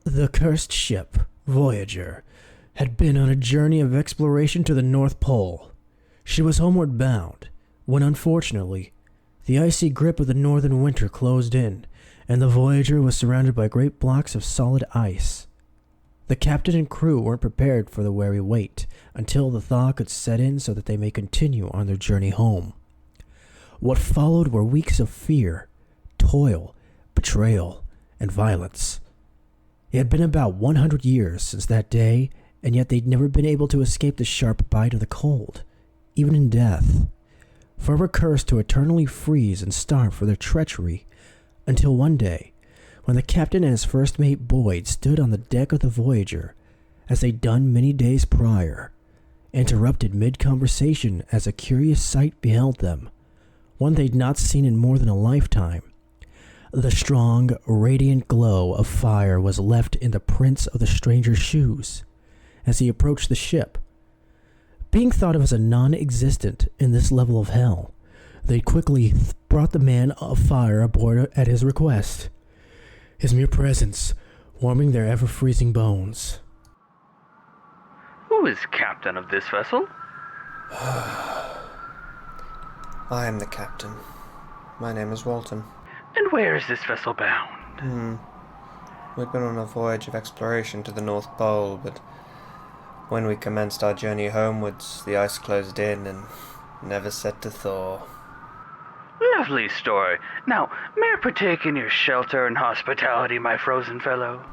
The cursed ship, Voyager, had been on a journey of exploration to the North Pole. She was homeward bound, when unfortunately, the icy grip of the northern winter closed in, and the Voyager was surrounded by great blocks of solid ice. The captain and crew weren't prepared for the weary wait until the thaw could set in so that they may continue on their journey home. What followed were weeks of fear, toil, betrayal, and violence. It had been about 100 years since that day, and yet they'd never been able to escape the sharp bite of the cold, even in death. Forever cursed to eternally freeze and starve for their treachery, until one day, when the captain and his first mate Boyd stood on the deck of the Voyager, as they'd done many days prior, interrupted mid-conversation as a curious sight beheld them, one they'd not seen in more than a lifetime. The strong, radiant glow of fire was left in the prints of the stranger's shoes as he approached the ship. Being thought of as a non-existent in this level of hell, they quickly brought the man of fire aboard at his request, his mere presence warming their ever-freezing bones. Who is captain of this vessel? I am the captain. My name is Walton. And where is this vessel bound? We'd been on a voyage of exploration to the North Pole, but when we commenced our journey homewards, the ice closed in and never set to thaw. Lovely story. Now, may I partake in your shelter and hospitality, my frozen fellow?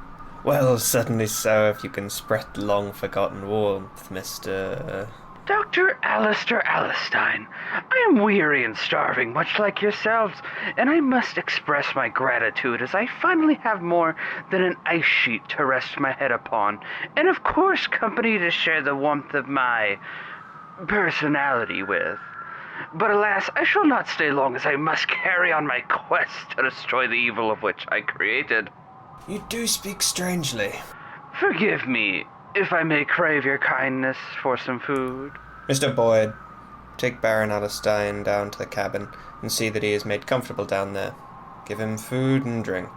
Well, certainly so, if you can spread the long-forgotten warmth, Mr. Dr. Alistair ALASTEIN, I am weary and starving, much like yourselves, and I must express my gratitude as I finally have more than an ice sheet to rest my head upon, and of course company to share the warmth of my personality with. But alas, I shall not stay long, as I must carry on my quest to destroy the evil of which I created. You do speak strangely. Forgive me, if I may crave your kindness for some food. Mr. Boyd, take Baron ALASTEIN down to the cabin and see that he is made comfortable down there. Give him food and drink.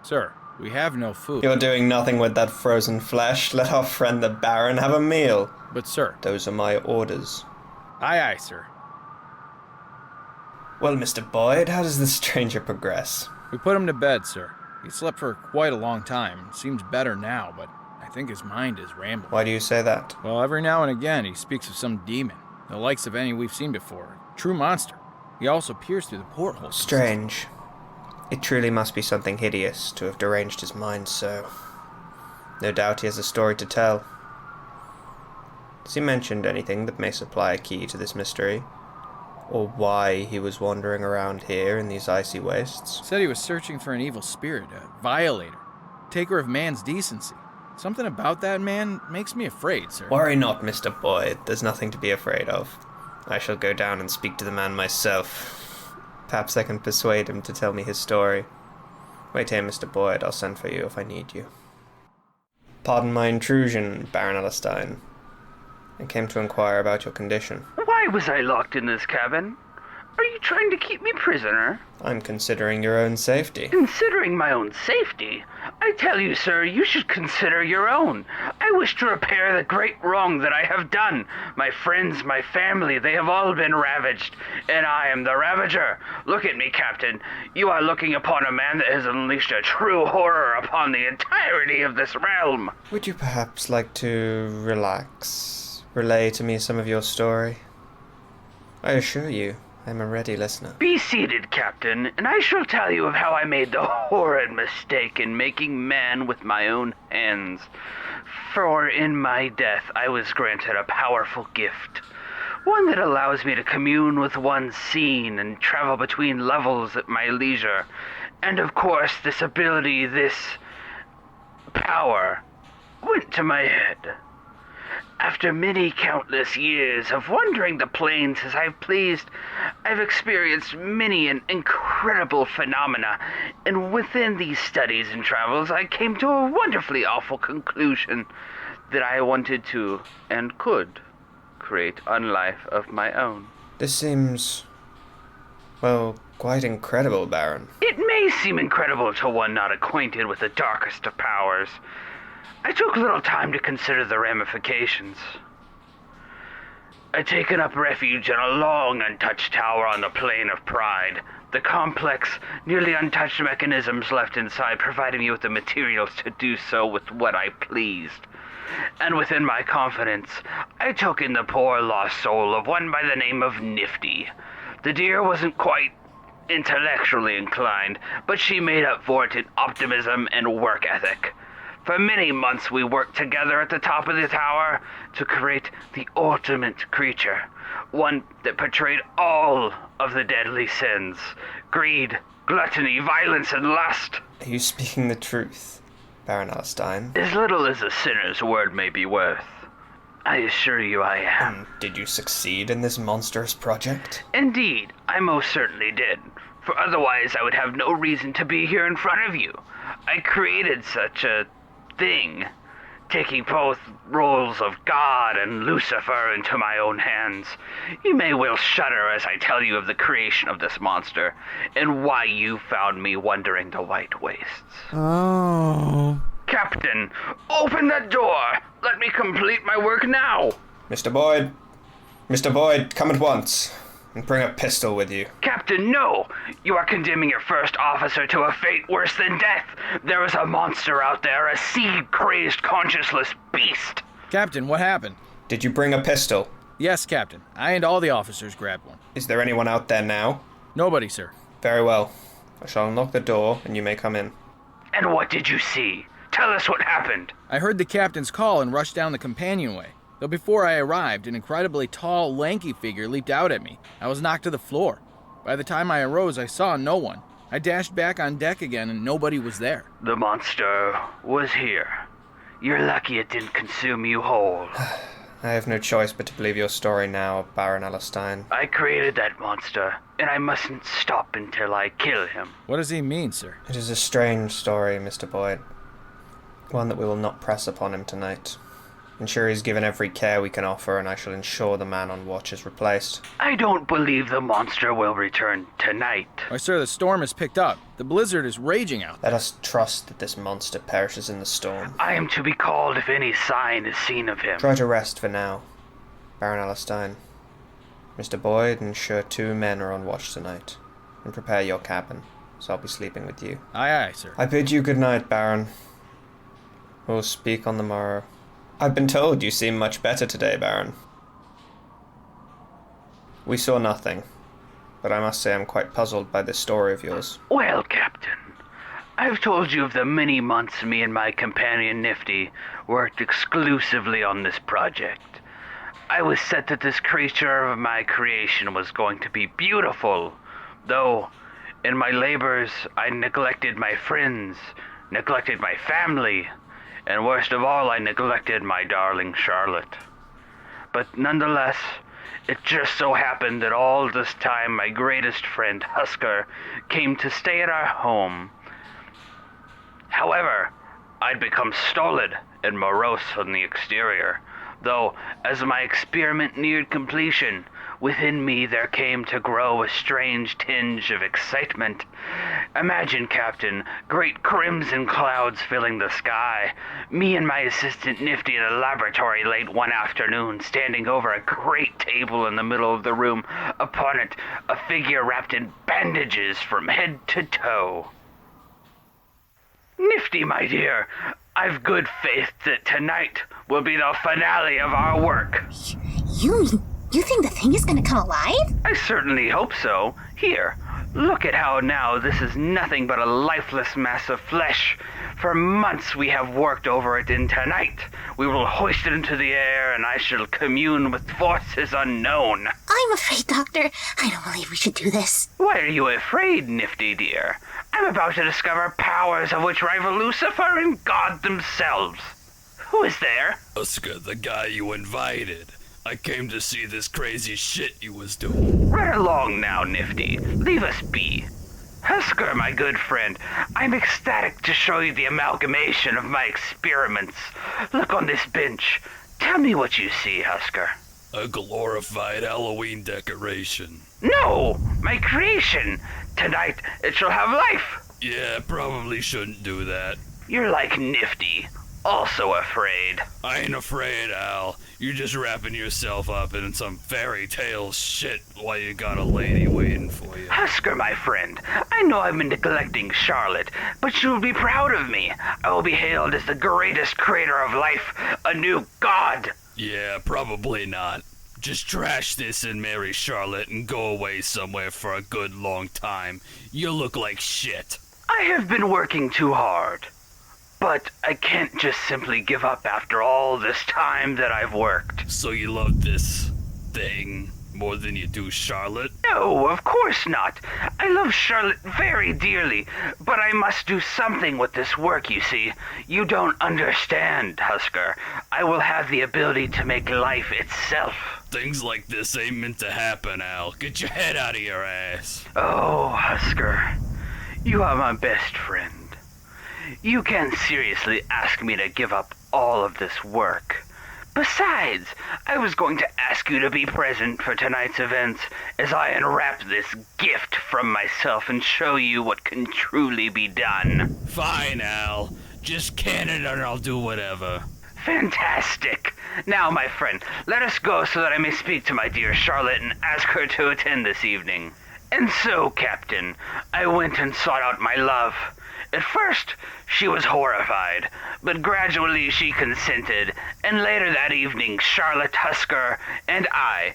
Sir, we have no food. You're doing nothing with that frozen flesh. Let our friend the Baron have a meal. But sir... Those are my orders. Aye, aye, sir. Well, Mr. Boyd, how does this stranger progress? We put him to bed, sir. He slept for quite a long time. Seems better now, but I think his mind is rambling. Why do you say that? Well, every now and again he speaks of some demon, the likes of any we've seen before. True monster. He also peers through the portholes. Strange. It truly must be something hideous to have deranged his mind so. No doubt he has a story to tell. Has he mentioned anything that may supply a key to this mystery? Or why he was wandering around here in these icy wastes? Said he was searching for an evil spirit, a violator, taker of man's decency. Something about that man makes me afraid, sir. Worry not, Mr. Boyd. There's nothing to be afraid of. I shall go down and speak to the man myself. Perhaps I can persuade him to tell me his story. Wait here, Mr. Boyd. I'll send for you if I need you. Pardon my intrusion, Baron ALASTEIN. I came to inquire about your condition. Why was I locked in this cabin? Are you trying to keep me prisoner? I'm considering your own safety. Considering my own safety? I tell you, sir, you should consider your own. I wish to repair the great wrong that I have done. My friends, my family, they have all been ravaged, and I am the ravager. Look at me, Captain. You are looking upon a man that has unleashed a true horror upon the entirety of this realm. Would you perhaps like to relax? Relay to me some of your story? I assure you, I am a ready listener. Be seated, Captain, and I shall tell you of how I made the horrid mistake in making man with my own hands. For in my death I was granted a powerful gift, one that allows me to commune with one scene and travel between levels at my leisure. And of course, this ability, this power, went to my head. After many countless years of wandering the plains as I've pleased, I've experienced many an incredible phenomena, and within these studies and travels I came to a wonderfully awful conclusion that I wanted to, and could, create a life of my own. This seems, well, quite incredible, Baron. It may seem incredible to one not acquainted with the darkest of powers. I took little time to consider the ramifications. I'd taken up refuge in a long, untouched tower on the Plain of Pride. The complex, nearly untouched mechanisms left inside provided me with the materials to do so with what I pleased. And within my confidence, I took in the poor lost soul of one by the name of Nifty. The dear wasn't quite intellectually inclined, but she made up for it in optimism and work ethic. For many months we worked together at the top of the tower to create the ultimate creature, one that portrayed all of the deadly sins: greed, gluttony, violence, and lust. Are you speaking the truth, Baron ALASTEIN? As little as a sinner's word may be worth, I assure you I am. Did you succeed in this monstrous project? Indeed, I most certainly did, for otherwise I would have no reason to be here in front of you. I created such a thing, taking both roles of God and Lucifer into my own hands. You may well shudder as I tell you of the creation of this monster, and why you found me wandering the White Wastes. Oh. Captain, open that door! Let me complete my work now! Mr. Boyd! Mr. Boyd, come at once, and bring a pistol with you. Captain, no! You are condemning your first officer to a fate worse than death! There is a monster out there, a seed-crazed, conscienceless beast! Captain, what happened? Did you bring a pistol? Yes, Captain. I and all the officers grabbed one. Is there anyone out there now? Nobody, sir. Very well. I shall unlock the door, and you may come in. And what did you see? Tell us what happened. I heard the captain's call and rushed down the companionway. Though before I arrived, an incredibly tall, lanky figure leaped out at me. I was knocked to the floor. By the time I arose, I saw no one. I dashed back on deck again, and nobody was there. The monster was here. You're lucky it didn't consume you whole. I have no choice but to believe your story now, Baron ALASTEIN. I created that monster, and I mustn't stop until I kill him. What does he mean, sir? It is a strange story, Mr. Boyd. One that we will not press upon him tonight. Ensure he's given every care we can offer, and I shall ensure the man on watch is replaced. I don't believe the monster will return tonight. Why, sir, the storm has picked up. The blizzard is raging out. Let us trust that this monster perishes in the storm. I am to be called if any sign is seen of him. Try to rest for now, Baron ALASTEIN. Mr. Boyd, ensure 2 men are on watch tonight, and prepare your cabin, so I'll be sleeping with you. Aye, aye, sir. I bid you good night, Baron. We'll speak on the morrow. I've been told you seem much better today, Baron. We saw nothing, but I must say I'm quite puzzled by this story of yours. Well, Captain, I've told you of the many months me and my companion Nifty worked exclusively on this project. I was set that this creature of my creation was going to be beautiful, though in my labors I neglected my friends, neglected my family, and worst of all, I neglected my darling Charlotte. But nonetheless, it just so happened that all this time my greatest friend, Husker, came to stay at our home. However, I'd become stolid and morose on the exterior, though as my experiment neared completion, within me there came to grow a strange tinge of excitement. Imagine, Captain, great crimson clouds filling the sky, me and my assistant Nifty in a laboratory late one afternoon, standing over a great table in the middle of the room, upon it a figure wrapped in bandages from head to toe. Nifty, my dear, I've good faith that tonight will be the finale of our work. You think the thing is gonna come alive? I certainly hope so. Here, look at how now this is nothing but a lifeless mass of flesh. For months we have worked over it, and tonight we will hoist it into the air, and I shall commune with forces unknown. I'm afraid, Doctor. I don't believe we should do this. Why are you afraid, Nifty dear? I'm about to discover powers of which rival Lucifer and God themselves. Who is there? Oscar, the guy you invited. I came to see this crazy shit you was doing. Right along now, Nifty. Leave us be. Husker, my good friend, I'm ecstatic to show you the amalgamation of my experiments. Look on this bench. Tell me what you see, Husker. A glorified Halloween decoration. No! My creation! Tonight it shall have life! Yeah, probably shouldn't do that. You're like Nifty, also afraid. I ain't afraid, Al. You're just wrapping yourself up in some fairy tale shit while you got a lady waiting for you. Husker, my friend, I know I've been neglecting Charlotte, but she will be proud of me. I will be hailed as the greatest creator of life, a new god. Yeah, probably not. Just trash this and marry Charlotte and go away somewhere for a good long time. You look like shit. I have been working too hard, but I can't just simply give up after all this time that I've worked. So you love this thing more than you do Charlotte? No, of course not. I love Charlotte very dearly, but I must do something with this work, you see. You don't understand, Husker. I will have the ability to make life itself. Things like this ain't meant to happen, Al. Get your head out of your ass. Oh, Husker, you are my best friend. You can't seriously ask me to give up all of this work. Besides, I was going to ask you to be present for tonight's events as I unwrap this gift from myself and show you what can truly be done. Fine, Al. Just can it and I'll do whatever. Fantastic. Now, my friend, let us go so that I may speak to my dear Charlotte and ask her to attend this evening. And so, Captain, I went and sought out my love. At first, she was horrified, but gradually she consented, and later that evening, Charlotte, Husker, and I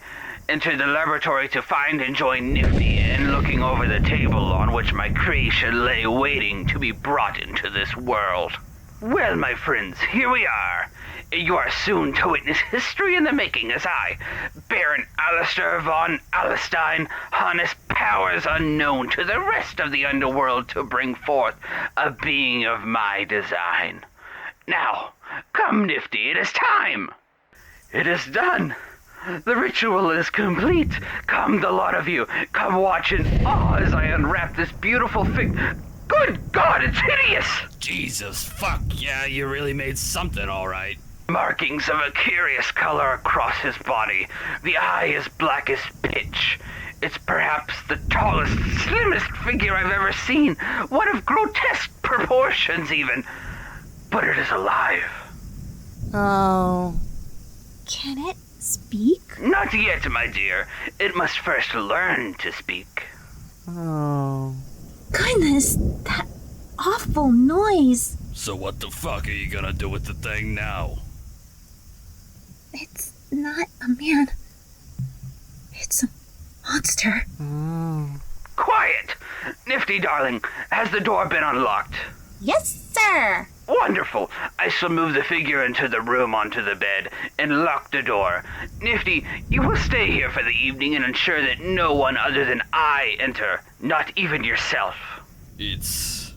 entered the laboratory to find and join Nifty in looking over the table on which my creation lay waiting to be brought into this world. Well, my friends, here we are. You are soon to witness history in the making as I, Baron Alistair von ALASTEIN, harness powers unknown to the rest of the underworld to bring forth a being of my design. Now, come, Nifty, it is time. It is done. The ritual is complete. Come, the lot of you. Come watch in awe as I unwrap this beautiful fig... Good God, it's hideous! Jesus, fuck, yeah, you really made something alright. Markings of a curious color across his body. The eye is black as pitch. It's perhaps the tallest, slimmest figure I've ever seen. One of grotesque proportions, even. But it is alive. Oh. Can it speak? Not yet, my dear. It must first learn to speak. Oh. Goodness, that awful noise. So what the fuck are you gonna do with the thing now? It's not a man. It's a monster. Quiet! Nifty, darling, has the door been unlocked? Yes, sir. Wonderful. I shall move the figure into the room onto the bed and lock the door. Nifty, you will stay here for the evening and ensure that no one other than I enter, not even yourself. It's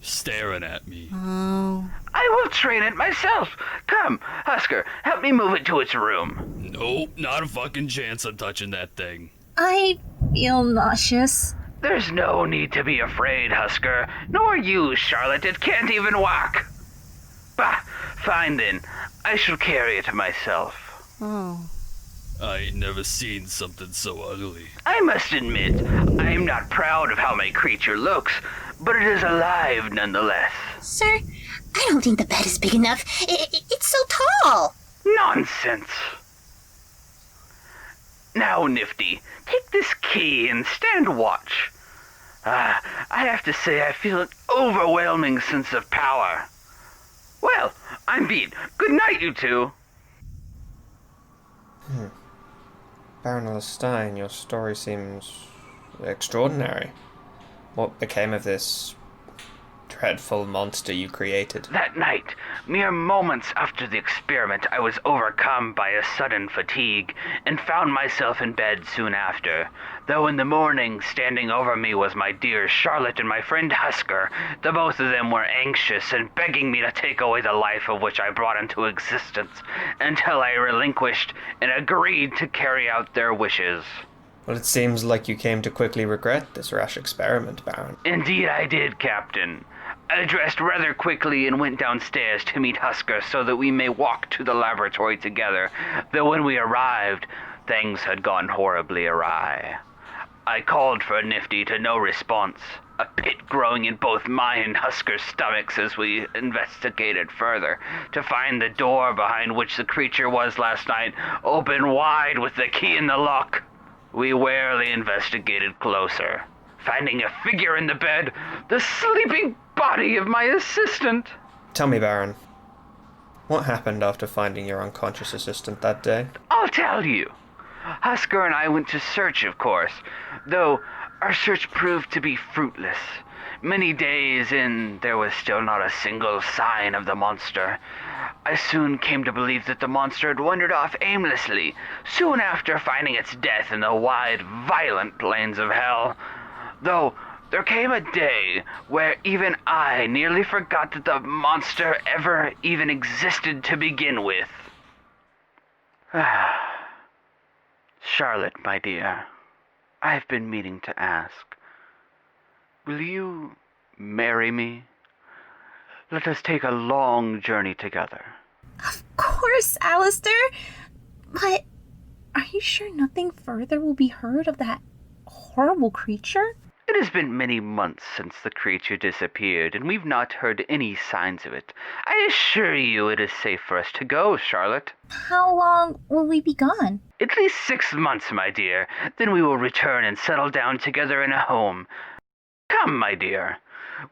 staring at me. Oh. I will train it myself. Come, Husker, help me move it to its room. Nope, not a fucking chance I'm touching that thing. I feel nauseous. There's no need to be afraid, Husker. Nor you, Charlotte. It can't even walk. Bah, fine then. I shall carry it myself. Oh. I ain't never seen something so ugly. I must admit, I am not proud of how my creature looks, but it is alive nonetheless. Sir, I don't think the bed is big enough. It's so tall. Nonsense. Now, Nifty, take this key and stand watch. I have to say I feel an overwhelming sense of power. Well, I'm beat. Good night, you two. Baron ALASTEIN, your story seems extraordinary. What became of this dreadful monster you created? That night, mere moments after the experiment, I was overcome by a sudden fatigue and found myself in bed soon after. Though in the morning, standing over me was my dear Charlotte and my friend Husker. The both of them were anxious and begging me to take away the life of which I brought into existence, until I relinquished and agreed to carry out their wishes. Well, it seems like you came to quickly regret this rash experiment, Baron. Indeed I did, Captain. I dressed rather quickly and went downstairs to meet Husker so that we may walk to the laboratory together, though when we arrived, things had gone horribly awry. I called for Nifty to no response, a pit growing in both mine and Husker's stomachs as we investigated further, to find the door behind which the creature was last night open wide with the key in the lock. We warily investigated closer, finding a figure in the bed, the sleeping body of my assistant. Tell me, Baron, what happened after finding your unconscious assistant that day? I'll tell you. Husker and I went to search, of course, though our search proved to be fruitless. Many days in, there was still not a single sign of the monster. I soon came to believe that the monster had wandered off aimlessly, soon after finding its death in the wide, violent plains of hell. Though there came a day where even I nearly forgot that the monster ever even existed to begin with. Charlotte, my dear, I've been meaning to ask, will you marry me? Let us take a long journey together. Of course, Alistair. But are you sure nothing further will be heard of that horrible creature? It has been many months since the creature disappeared, and we've not heard any signs of it. I assure you it is safe for us to go, Charlotte. How long will we be gone? At least 6 months, my dear. Then we will return and settle down together in a home. Come, my dear.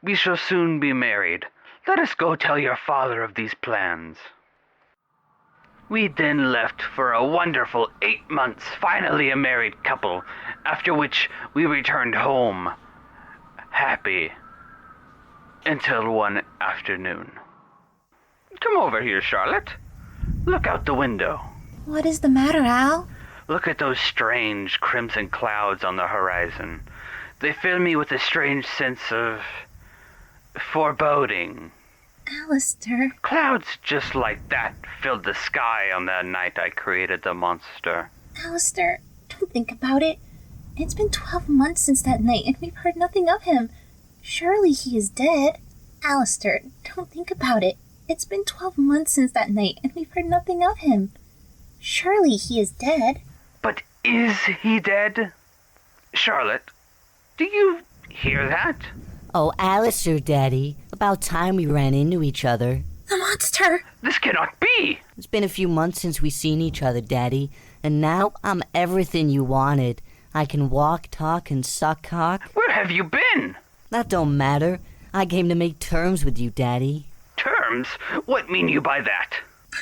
We shall soon be married. Let us go tell your father of these plans. We then left for a wonderful 8 months, finally a married couple, after which we returned home, happy, until one afternoon. Come over here, Charlotte. Look out the window. What is the matter, Al? Look at those strange crimson clouds on the horizon. They fill me with a strange sense of foreboding. Alistair. Clouds just like that filled the sky on that night I created the monster. Alistair, don't think about it. It's been 12 months since that night, and we've heard nothing of him. Surely he is dead. Alistair, don't think about it. It's been 12 months since that night, and we've heard nothing of him. Surely he is dead. But is he dead? Charlotte, do you hear that? Oh, Alistair, Daddy. About time we ran into each other. The monster! This cannot be! It's been a few months since we seen each other, Daddy. And now I'm everything you wanted. I can walk, talk, and suck cock. Where have you been? That don't matter. I came to make terms with you, Daddy. Terms? What mean you by that?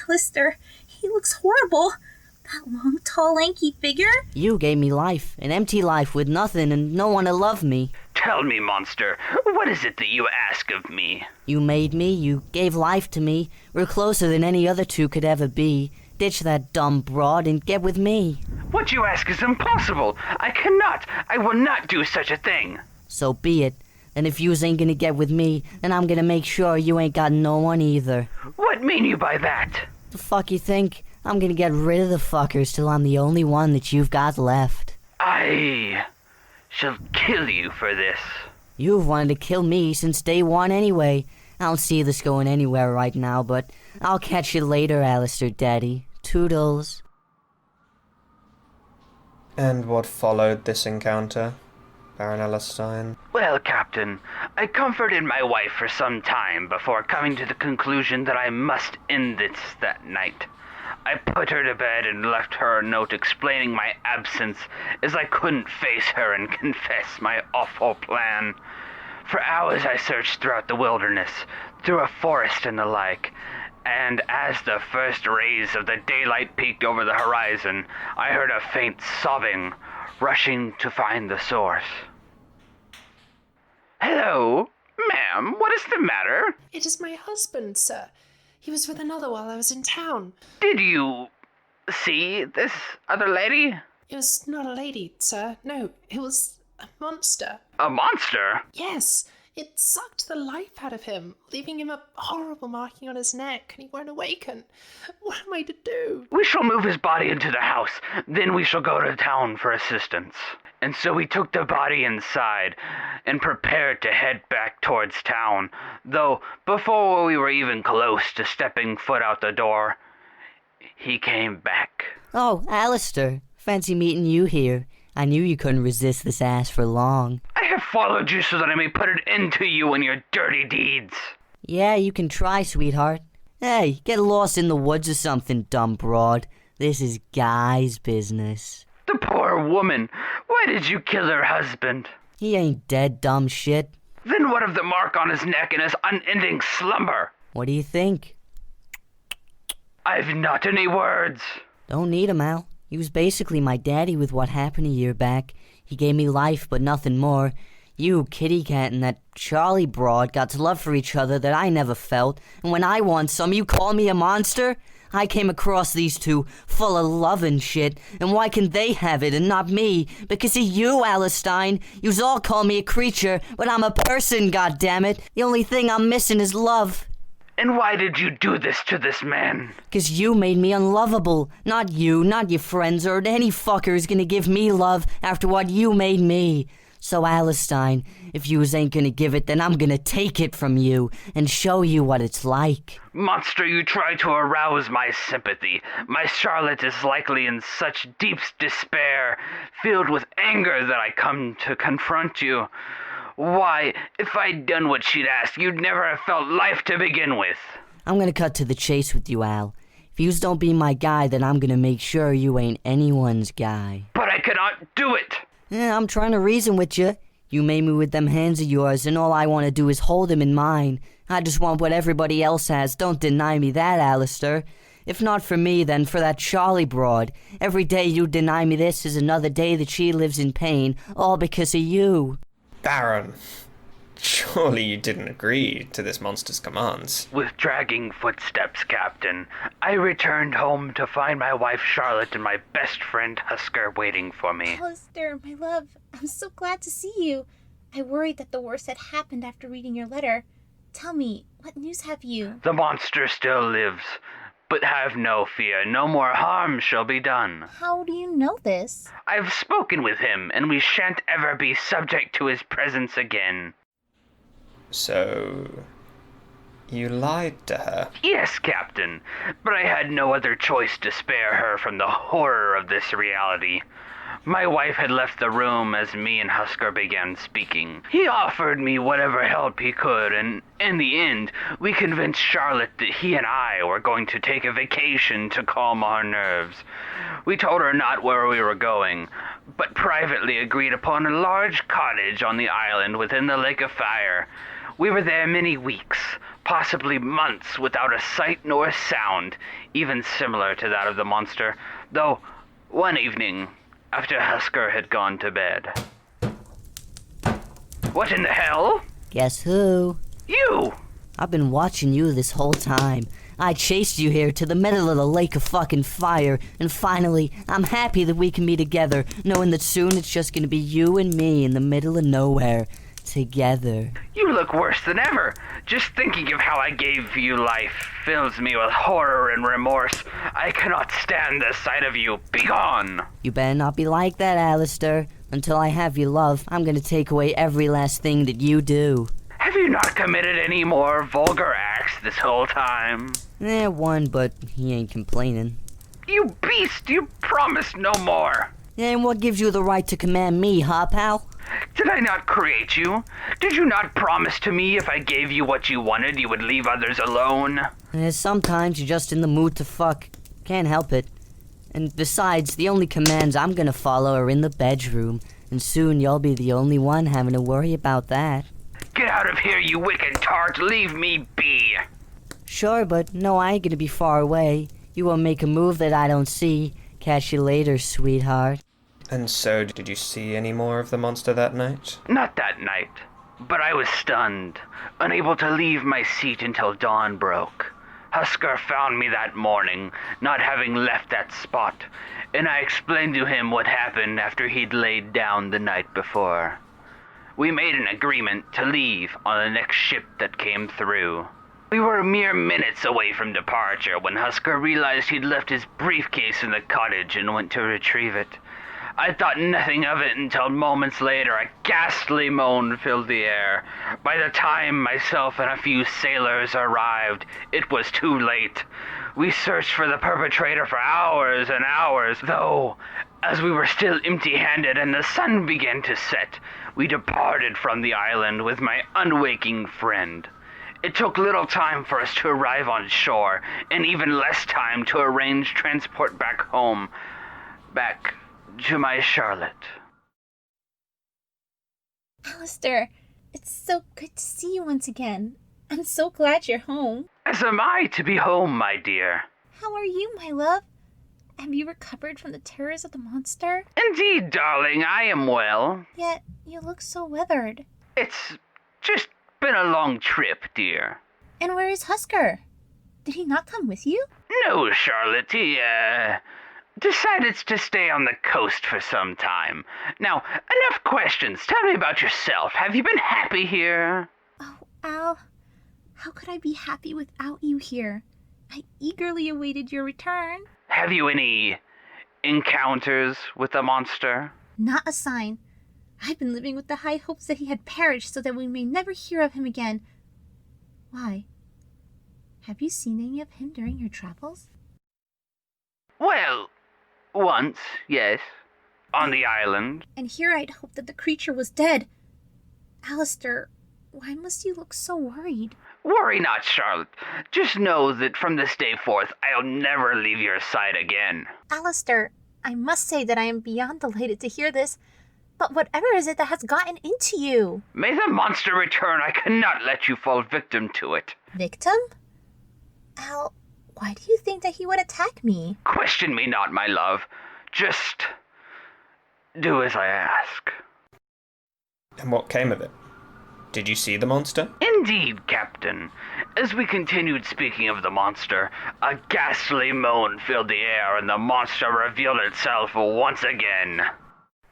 Alistair, he looks horrible. That long, tall, lanky figure. You gave me life, an empty life with nothing and no one to love me. Tell me, monster, what is it that you ask of me? You made me, you gave life to me. We're closer than any other two could ever be. Ditch that dumb broad and get with me. What you ask is impossible. I will not do such a thing. So be it. And if yous ain't gonna get with me, then I'm gonna make sure you ain't got no one either. What mean you by that? The fuck you think? I'm gonna get rid of the fuckers till I'm the only one that you've got left. I shall kill you for this. You've wanted to kill me since day one anyway. I don't see this going anywhere right now, but I'll catch you later, Alistair, Daddy. Toodles. And what followed this encounter, Baron ALASTEIN? Well, Captain, I comforted my wife for some time before coming to the conclusion that I must end this that night. I put her to bed and left her a note explaining my absence, as I couldn't face her and confess my awful plan. For hours I searched throughout the wilderness, through a forest and the like, and as the first rays of the daylight peeked over the horizon, I heard a faint sobbing, rushing to find the source. Hello, ma'am, what is the matter? It is my husband, sir. He was with another while I was in town. Did you see this other lady? It was not a lady, sir. No, it was a monster. A monster? Yes, it sucked the life out of him, leaving him a horrible marking on his neck, and he won't awaken. What am I to do? We shall move his body into the house. Then we shall go to town for assistance. and so we took the body inside and prepared to head back towards town, though before we were even close to stepping foot out the door, he came back. Oh, Alistair. Fancy meeting you here. I knew you couldn't resist this ass for long. I have followed you so that I may put an end to you and your dirty deeds. Yeah, you can try, sweetheart. Hey, get lost in the woods or something, dumb broad. This is Guy's business. The poor woman. Why did you kill her husband? He ain't dead, dumb shit. Then what of the mark on his neck and his unending slumber? What do you think? I've not any words. Don't need him, Al. He was basically my daddy with what happened a year back. He gave me life, but nothing more. You, Kitty Cat, and that Charlie broad got to love for each other that I never felt, and when I want some, you call me a monster? I came across these two, full of love and shit, and why can they have it and not me? Because of you, ALASTEIN. Yous all call me a creature, but I'm a person, goddammit. The only thing I'm missing is love. And why did you do this to this man? 'Cause you made me unlovable. Not you, not your friends, or any fucker is gonna give me love after what you made me. So, ALASTEIN, if yous ain't gonna give it, then I'm gonna take it from you and show you what it's like. Monster, you try to arouse my sympathy. My Charlotte is likely in such deep despair, filled with anger, that I come to confront you. Why, if I'd done what she'd asked, you'd never have felt life to begin with. I'm gonna cut to the chase with you, Al. If yous don't be my guy, then I'm gonna make sure you ain't anyone's guy. But I cannot do it. Yeah, I'm trying to reason with you. You made me with them hands of yours, and all I want to do is hold them in mine. I just want what everybody else has. Don't deny me that, Alistair. If not for me, then for that Charlie broad. Every day you deny me this is another day that she lives in pain, all because of you. Baron, surely you didn't agree to this monster's commands. With dragging footsteps, Captain, I returned home to find my wife Charlotte and my best friend Husker waiting for me. Alistair, my love, I'm so glad to see you. I worried that the worst had happened after reading your letter. Tell me, what news have you? The monster still lives, but have no fear, no more harm shall be done. How do you know this? I've spoken with him, and we shan't ever be subject to his presence again. So, you lied to her? Yes, Captain, but I had no other choice to spare her from the horror of this reality. My wife had left the room as me and Husker began speaking. He offered me whatever help he could, and in the end, we convinced Charlotte that he and I were going to take a vacation to calm our nerves. We told her not where we were going, but privately agreed upon a large cottage on the island within the Lake of Fire. We were there many weeks, possibly months, without a sight nor a sound, even similar to that of the monster, though one evening, after Husker had gone to bed. What in the hell? Guess who? You! I've been watching you this whole time. I chased you here to the middle of the Lake of fucking Fire, and finally, I'm happy that we can be together, knowing that soon it's just gonna be you and me in the middle of nowhere, together. You look worse than ever. Just thinking of how I gave you life fills me with horror and remorse. I cannot stand the sight of you. Begone! You better not be like that, Alistair. Until I have your love, I'm gonna take away every last thing that you do. Have you not committed any more vulgar acts this whole time? One, but he ain't complaining. You beast! You promised no more! And what gives you the right to command me, huh, pal? Did I not create you? Did you not promise to me if I gave you what you wanted, you would leave others alone? Sometimes you're just in the mood to fuck. Can't help it. And besides, the only commands I'm gonna follow are in the bedroom, and soon you'll be the only one having to worry about that. Get out of here, you wicked tart! Leave me be! Sure, but no, I ain't gonna be far away. You won't make a move that I don't see. Catch you later, sweetheart. And so, did you see any more of the monster that night? Not that night, but I was stunned, unable to leave my seat until dawn broke. Husker found me that morning, not having left that spot, and I explained to him what happened after he'd laid down the night before. We made an agreement to leave on the next ship that came through. We were mere minutes away from departure when Husker realized he'd left his briefcase in the cottage and went to retrieve it. I thought nothing of it until moments later a ghastly moan filled the air. By the time myself and a few sailors arrived, it was too late. We searched for the perpetrator for hours and hours, though, as we were still empty-handed and the sun began to set, we departed from the island with my unwaking friend. It took little time for us to arrive on shore, and even less time to arrange transport back home. Back to my Charlotte. Alistair, it's so good to see you once again. I'm so glad you're home. As am I to be home, my dear. How are you, my love? Have you recovered from the terrors of the monster? Indeed, darling, I am well. Yet, you look so weathered. It's just been a long trip, dear. And where is Husker? Did he not come with you? No, Charlotte, he, decided to stay on the coast for some time. Now, enough questions. Tell me about yourself. Have you been happy here? Oh, Al, how could I be happy without you here? I eagerly awaited your return. Have you any encounters with the monster? Not a sign. I've been living with the high hopes that he had perished so that we may never hear of him again. Why? Have you seen any of him during your travels? Well, once, yes. On the island. And here I'd hoped that the creature was dead. Alistair, why must you look so worried? Worry not, Charlotte. Just know that from this day forth, I'll never leave your side again. Alistair, I must say that I am beyond delighted to hear this, but whatever is it that has gotten into you? May the monster return. I cannot let you fall victim to it. Victim? Al, why do you think that he would attack me? Question me not, my love. Just do as I ask. And what came of it? Did you see the monster? Indeed, Captain. As we continued speaking of the monster, a ghastly moan filled the air and the monster revealed itself once again.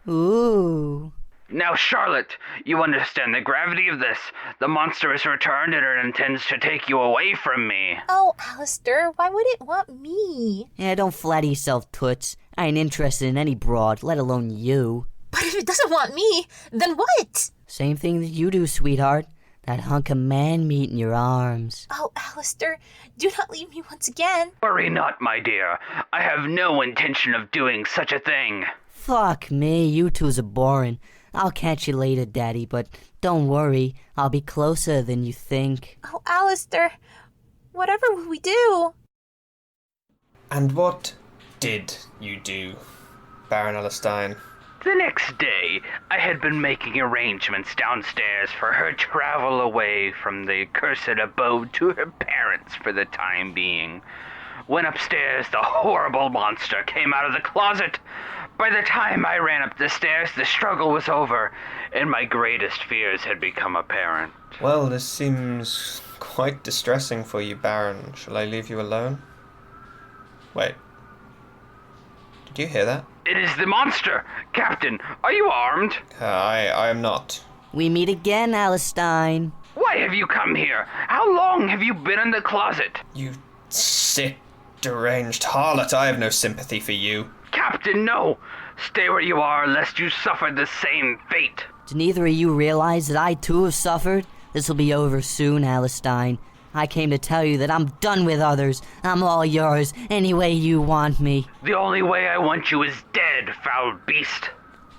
Ooh. Now, Charlotte, you understand the gravity of this. The monster has returned and it intends to take you away from me. Oh, Alistair, why would it want me? Yeah, don't flatter yourself, Toots. I ain't interested in any broad, let alone you. But if it doesn't want me, then what? Same thing that you do, sweetheart. That hunk of man meat in your arms. Oh, Alistair, do not leave me once again. Worry not, my dear. I have no intention of doing such a thing. Fuck me, you twos are boring. I'll catch you later, Daddy, but don't worry. I'll be closer than you think. Oh, Alistair, whatever will we do? And what did you do, Baron ALASTEIN? The next day, I had been making arrangements downstairs for her travel away from the cursed abode to her parents for the time being. When upstairs, the horrible monster came out of the closet. By the time I ran up the stairs, the struggle was over, and my greatest fears had become apparent. Well, this seems quite distressing for you, Baron. Shall I leave you alone? Wait. Did you hear that? It is the monster! Captain, are you armed? I am not. We meet again, ALASTEIN. Why have you come here? How long have you been in the closet? You sick, deranged harlot. I have no sympathy for you. Captain, no! Stay where you are, lest you suffer the same fate. Do neither of you realize that I too have suffered? This'll be over soon, ALASTEIN. I came to tell you that I'm done with others. I'm all yours, any way you want me. The only way I want you is dead, foul beast.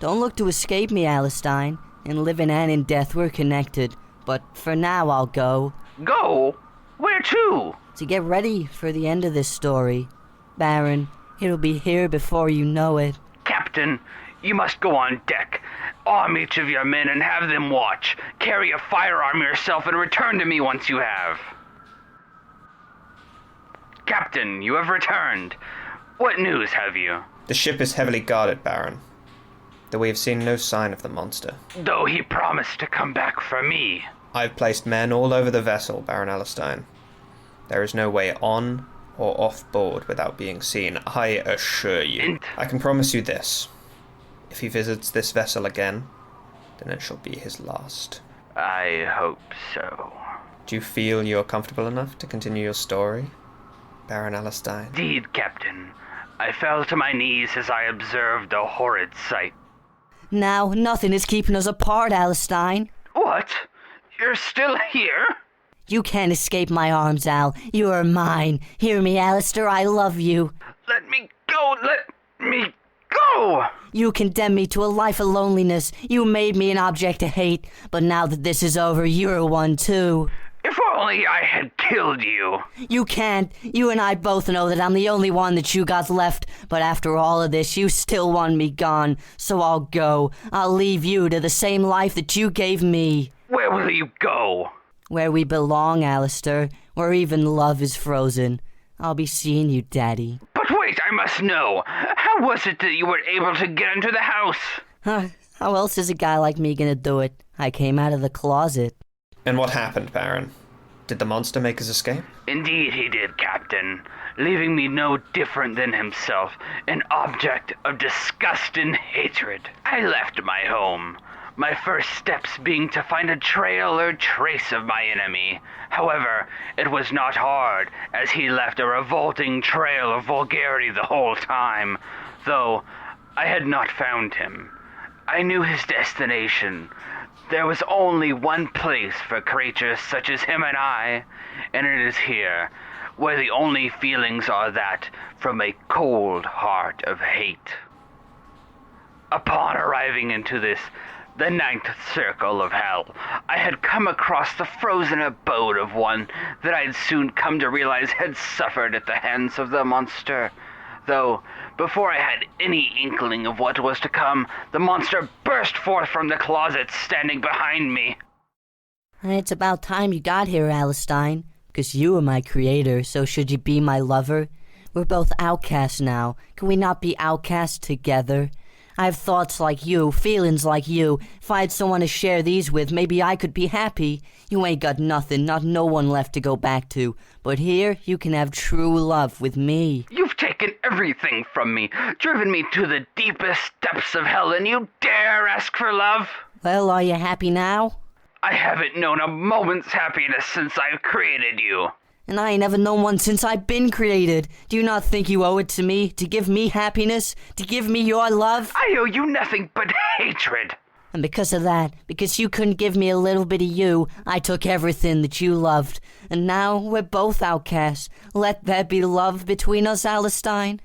Don't look to escape me, ALASTEIN. In living and in death we're connected. But for now I'll go. Go? Where to? To get ready for the end of this story. Baron, it'll be here before you know it. Captain, you must go on deck. Arm each of your men and have them watch. Carry a firearm yourself and return to me once you have. Captain, you have returned. What news have you? The ship is heavily guarded, Baron, though we have seen no sign of the monster. Though he promised to come back for me. I've placed men all over the vessel, Baron ALASTEIN. There is no way on or off board without being seen, I assure you. I can promise you this. If he visits this vessel again, then it shall be his last. I hope so. Do you feel you're comfortable enough to continue your story, Baron ALASTEIN? Indeed, Captain. I fell to my knees as I observed the horrid sight. Now, nothing is keeping us apart, ALASTEIN. What? You're still here? You can't escape my arms, Al. You are mine. Hear me, Alistair, I love you. Let me go! Let me go! You condemned me to a life of loneliness. You made me an object to hate. But now that this is over, you're one too. If only I had killed you. You can't. You and I both know that I'm the only one that you got left. But after all of this, you still want me gone. So I'll go. I'll leave you to the same life that you gave me. Where will you go? Where we belong, Alistair. Where even love is frozen. I'll be seeing you, Daddy. But wait, I must know. How was it that you were able to get into the house? How else is a guy like me gonna do it? I came out of the closet. And what happened, Baron? Did the monster make his escape? Indeed he did, Captain, leaving me no different than himself, an object of disgust and hatred. I left my home, my first steps being to find a trail or trace of my enemy. However, it was not hard, as he left a revolting trail of vulgarity the whole time, though I had not found him. I knew his destination. There was only one place for creatures such as him and I, and it is here, where the only feelings are that from a cold heart of hate. Upon arriving into this, the ninth circle of hell, I had come across the frozen abode of one that I'd soon come to realize had suffered at the hands of the monster. Though, before I had any inkling of what was to come, the monster burst forth from the closet standing behind me. It's about time you got here, ALASTEIN, because you are my creator, so should you be my lover? We're both outcasts now. Can we not be outcasts together? I have thoughts like you, feelings like you. If I had someone to share these with, maybe I could be happy. You ain't got nothing, not no one left to go back to. But here, you can have true love with me. You've taken everything from me, driven me to the deepest depths of hell, and you dare ask for love? Well, are you happy now? I haven't known a moment's happiness since I created you. And I ain't never known one since I've been created. Do you not think you owe it to me, to give me happiness, to give me your love? I owe you nothing but hatred. And because of that, because you couldn't give me a little bit of you, I took everything that you loved. And now we're both outcasts. Let there be love between us, ALASTEIN.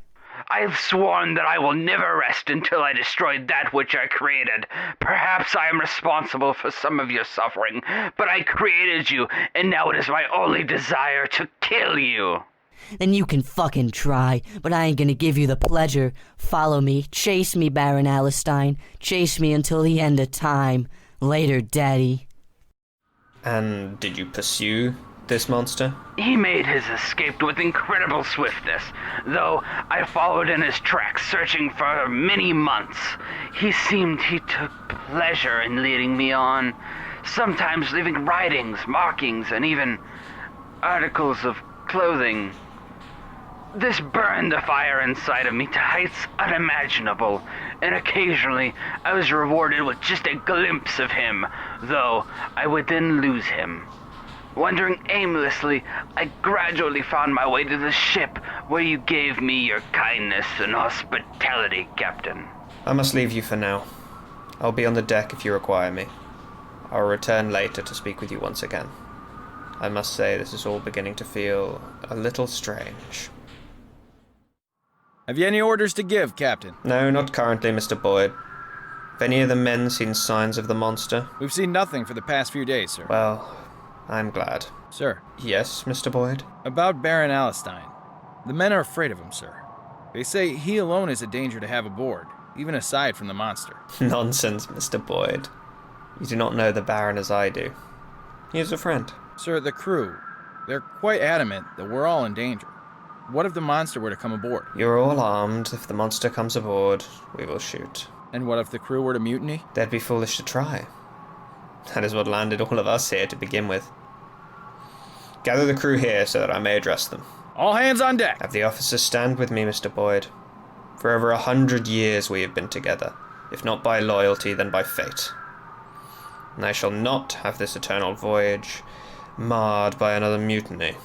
I have sworn that I will never rest until I destroy that which I created. Perhaps I am responsible for some of your suffering, but I created you, and now it is my only desire to kill you. Then you can fucking try, but I ain't gonna give you the pleasure. Follow me, chase me, Baron ALASTEIN. Chase me until the end of time. Later, Daddy. And did you pursue this monster? He made his escape with incredible swiftness, though I followed in his tracks, searching for many months. He took pleasure in leading me on, sometimes leaving writings, markings, and even articles of clothing. This burned the fire inside of me to heights unimaginable, and occasionally I was rewarded with just a glimpse of him, though I would then lose him. Wandering aimlessly, I gradually found my way to the ship where you gave me your kindness and hospitality, Captain. I must leave you for now. I'll be on the deck if you require me. I'll return later to speak with you once again. I must say this is all beginning to feel a little strange. Have you any orders to give, Captain? No, not currently, Mr. Boyd. Have any of the men seen signs of the monster? We've seen nothing for the past few days, sir. Well, I'm glad. Sir. Yes, Mr. Boyd? About Baron ALASTEIN. The men are afraid of him, sir. They say he alone is a danger to have aboard, even aside from the monster. Nonsense, Mr. Boyd. You do not know the Baron as I do. He is a friend. Sir, the crew, they're quite adamant that we're all in danger. What if the monster were to come aboard? You're all armed. If the monster comes aboard, we will shoot. And what if the crew were to mutiny? They'd be foolish to try. That is what landed all of us here to begin with. Gather the crew here so that I may address them. All hands on deck! Have the officers stand with me, Mr. Boyd. For over 100 years we have been together, if not by loyalty, then by fate. And I shall not have this eternal voyage marred by another mutiny.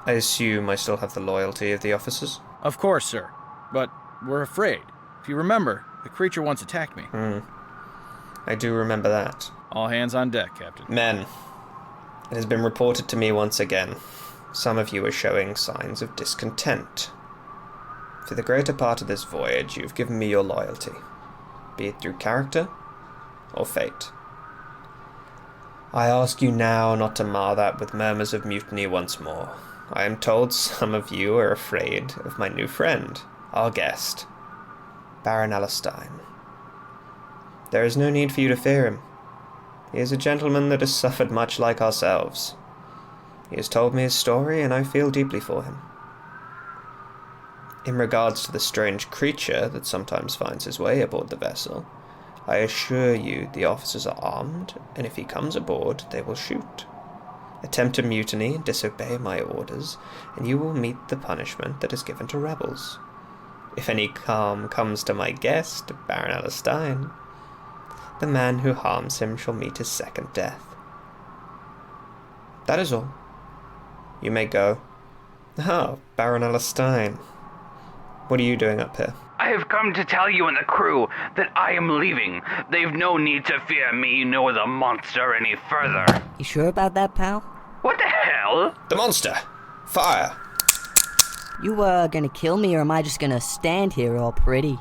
I assume I still have the loyalty of the officers? Of course, sir. But we're afraid. If you remember, the creature once attacked me. I do remember that. All hands on deck, Captain. Men, it has been reported to me once again. Some of you are showing signs of discontent. For the greater part of this voyage, you've given me your loyalty, be it through character or fate. I ask you now not to mar that with murmurs of mutiny once more. I am told some of you are afraid of my new friend, our guest, Baron ALASTEIN. There is no need for you to fear him. He is a gentleman that has suffered much like ourselves. He has told me his story, and I feel deeply for him. In regards to the strange creature that sometimes finds his way aboard the vessel, I assure you the officers are armed, and if he comes aboard, they will shoot. Attempt to mutiny and disobey my orders, and you will meet the punishment that is given to rebels. If any harm comes to my guest, Baron ALASTEIN, the man who harms him shall meet his second death. That is all. You may go. Ah, Baron ALASTEIN. What are you doing up here? I have come to tell you and the crew that I am leaving. They've no need to fear me nor the monster any further. You sure about that, pal? What the hell? The monster! Fire! You, gonna kill me, or am I just gonna stand here all pretty?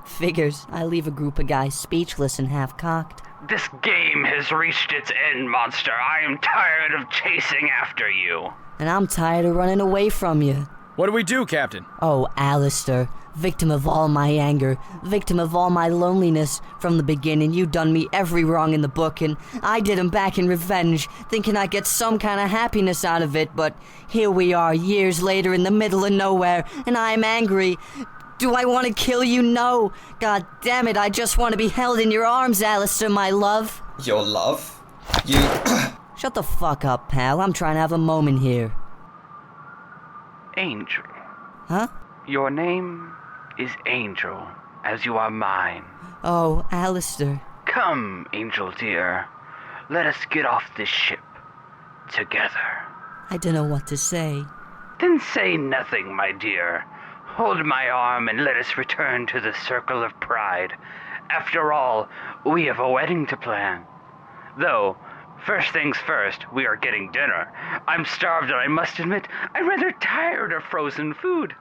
Figures. I leave a group of guys speechless and half-cocked. This game has reached its end, monster. I am tired of chasing after you. And I'm tired of running away from you. What do we do, Captain? Oh, Alistair, victim of all my anger, victim of all my loneliness. From the beginning, you done me every wrong in the book, and I did 'em back in revenge, thinking I'd get some kind of happiness out of it, but here we are, years later in the middle of nowhere, and I'm angry. Do I want to kill you? No. God damn it, I just want to be held in your arms, Alistair, my love. Your love? You... Shut the fuck up, pal. I'm trying to have a moment here. Angel. Huh? Your name is Angel, as you are mine. Oh, Alistair. Come, Angel dear. Let us get off this ship. Together. I don't know what to say. Then say nothing, my dear. Hold my arm and let us return to the circle of pride. After all, we have a wedding to plan. Though, first things first, we are getting dinner. I'm starved and I must admit, I'm rather tired of frozen food.